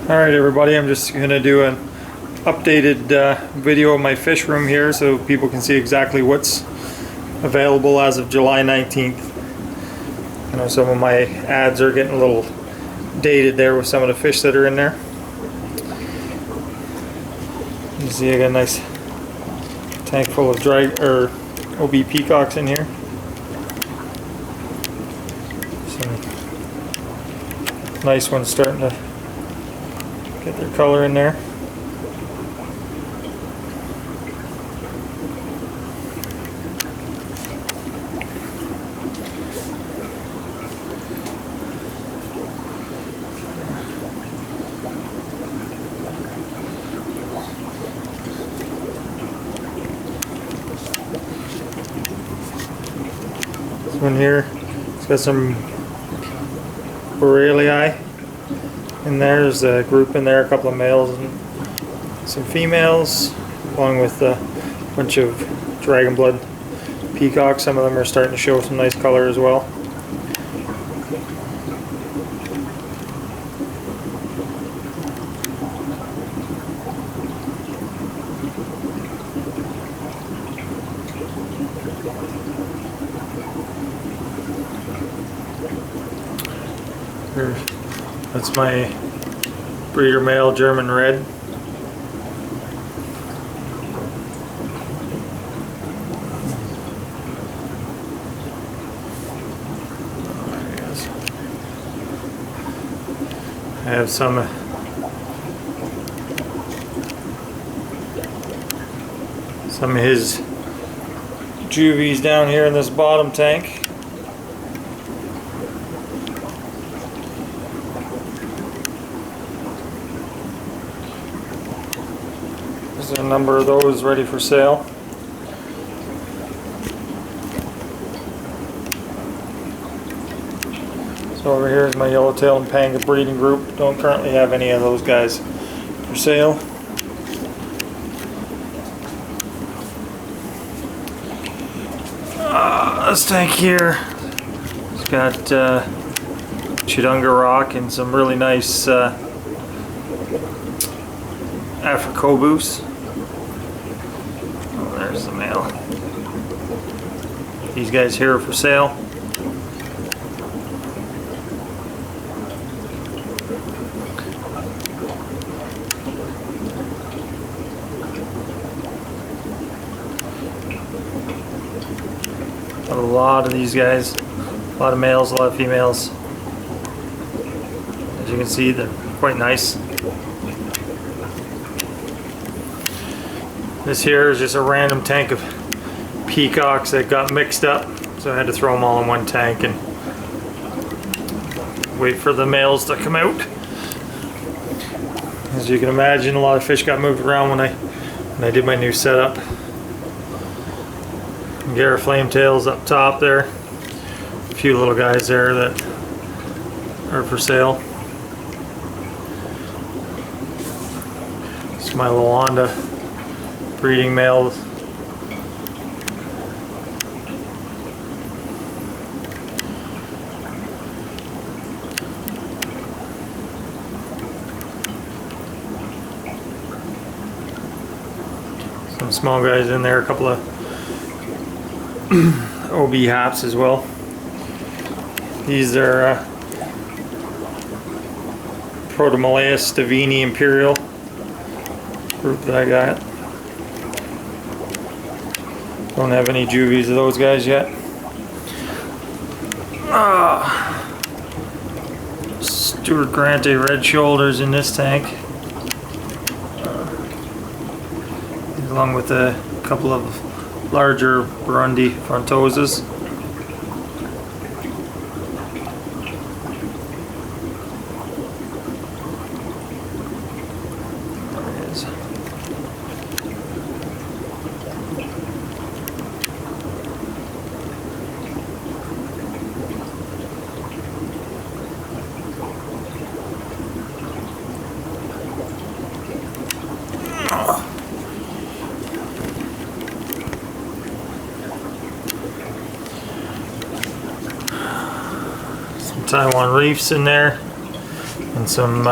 Alright everybody, I'm just going to do an updated video of my fish room here so people can see exactly what's available as of July 19th. I know some of my ads are getting a little dated there with some of the fish that are in there. You see I got a nice tank full of OB peacocks in here. Some nice ones starting to get their color in there. This one here, it's got some Borellii in there. There's a group in there, a couple of males and some females, along with a bunch of dragon blood peacocks. Some of them are starting to show some nice color as well. That's my breeder male German red. I have some of his juvies down here in this bottom tank. There's a number of those ready for sale. So over here is my yellowtail and panga breeding group. Don't currently have any of those guys for sale. This tank here has got Chidunga rock and some really nice Africobus. Oh, there's the male. These guys here are for sale. A lot of these guys, a lot of males, a lot of females. As you can see, they're quite nice. This here is just a random tank of peacocks that got mixed up, so I had to throw them all in one tank and wait for the males to come out. As you can imagine, a lot of fish got moved around when I did my new setup. Gara flametails up top there. A few little guys there that are for sale. This is my Luanda breeding male. Some small guys in there, a couple of OB haps as well. These are Protomalaeus stavini imperial group that I got. Don't have any juvies of those guys yet. Stuart Grante red shoulders in this tank, along with a couple of larger Burundi frontoses. There it is. Taiwan reefs in there, and some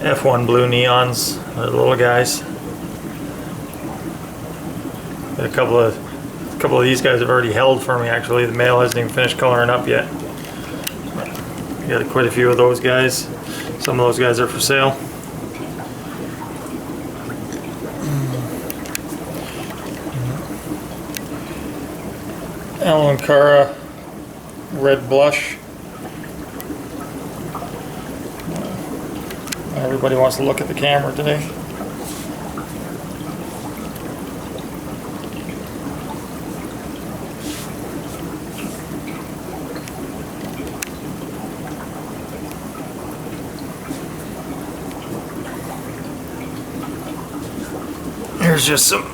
F1 blue neons, the little guys. A couple of these guys have already held for me actually. The male hasn't even finished coloring up yet. Got quite a few of those guys. Some of those guys are for sale. Alencara red blush. Everybody wants to look at the camera today. Here's just some,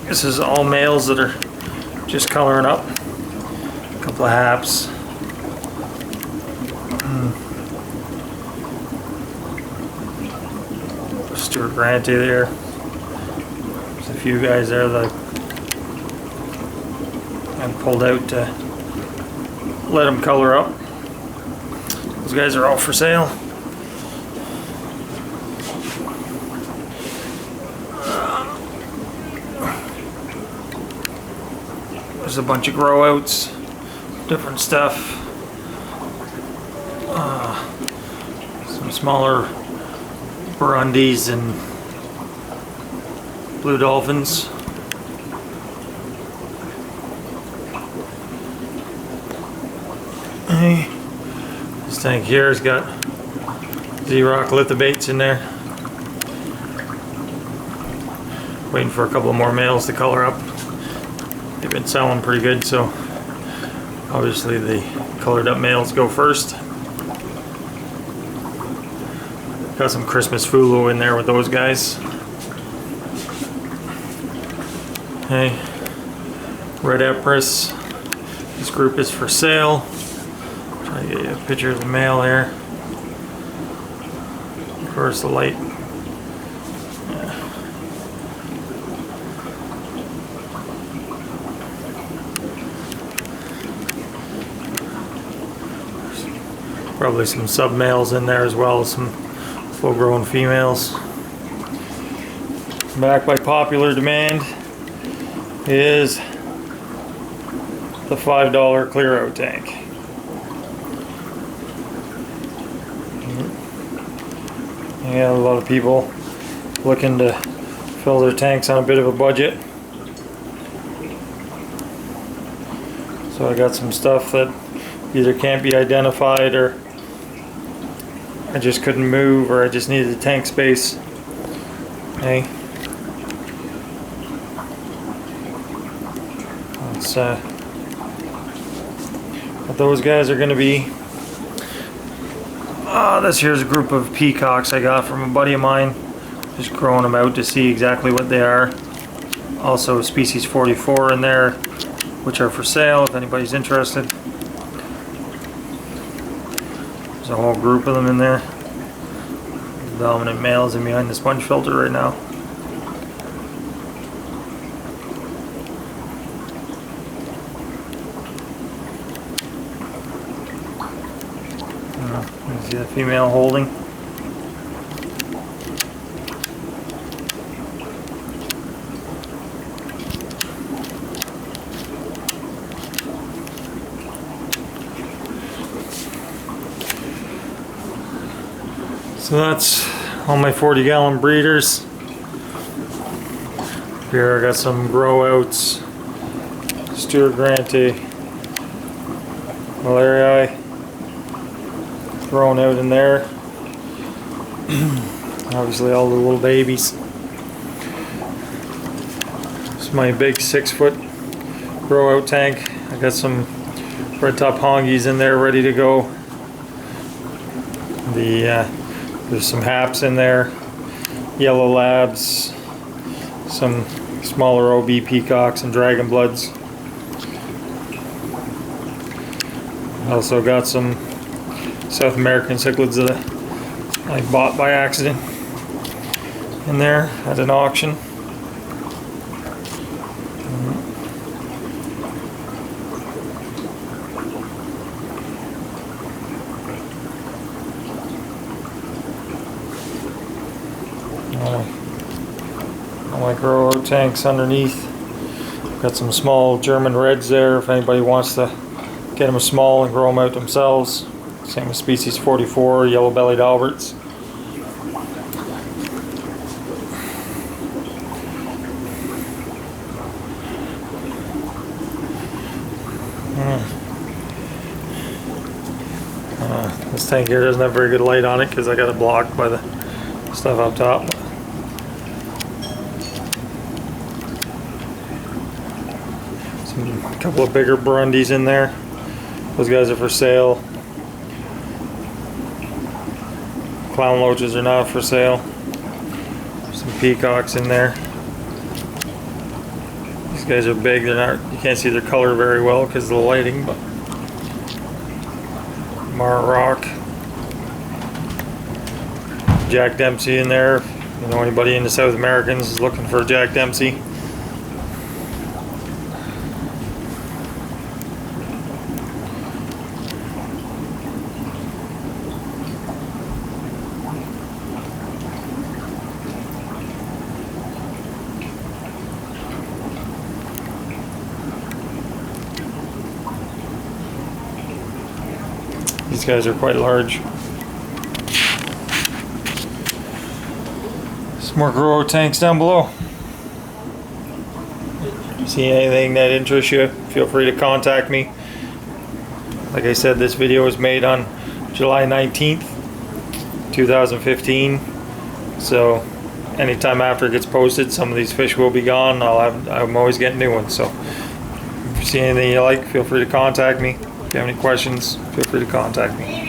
this is all males that are just coloring up. A couple of haps. Stuart Grante there. There's a few guys there that I pulled out to let them color up. Those guys are all for sale. There's a bunch of grow outs, different stuff. Some smaller Burundis and blue dolphins. Hey, this tank here has got Z-Rock lithobates in there. Waiting for a couple more males to color up. They've been selling pretty good, so obviously the colored up males go first. Got some Christmas Fulu in there with those guys. Hey, Red Empress. This group is for sale. Try to get you a picture of the male here. Of course, the light. Probably some sub males in there as well as some full grown females. Back by popular demand is the $5 clear out tank. Yeah, a lot of people looking to fill their tanks on a bit of a budget. So I got some stuff that either can't be identified or I just couldn't move, or I just needed tank space. Hey, let's what those guys are going to be. This here's a group of peacocks I got from a buddy of mine. Just growing them out to see exactly what they are. Also species 44 in there, which are for sale if anybody's interested. There's a whole group of them in there. The dominant males in behind the sponge filter right now. You see the female holding. So that's all my 40-gallon breeders. Here I got some grow outs, Stuart Grante, Malarii thrown out in there. Obviously all the little babies. This is my big 6-foot grow out tank. I got some red top hongies in there ready to go. There's some haps in there, yellow labs, some smaller OB peacocks and dragon bloods. Also got some South American cichlids that I bought by accident in there at an auction. All my grow out tanks underneath. Got some small German reds there if anybody wants to get them small and grow them out themselves. Same with species 44, yellow-bellied Alberts. This tank here doesn't have very good light on it because I got it blocked by the stuff up top. A couple of bigger Burundis in there. Those guys are for sale. Clown loaches are not for sale. Some peacocks in there. These guys are big. They're not. You can't see their color very well because of the lighting. But Mara Rock. Jack Dempsey in there. You know, anybody in the South Americans is looking for Jack Dempsey. These guys are quite large. Some more grow tanks down below. See anything that interests you, feel free to contact me. Like I said, this video was made on July 19th, 2015. So anytime after it gets posted, some of these fish will be gone. I'm always getting new ones. So if you see anything you like, feel free to contact me. If you have any questions, feel free to contact me.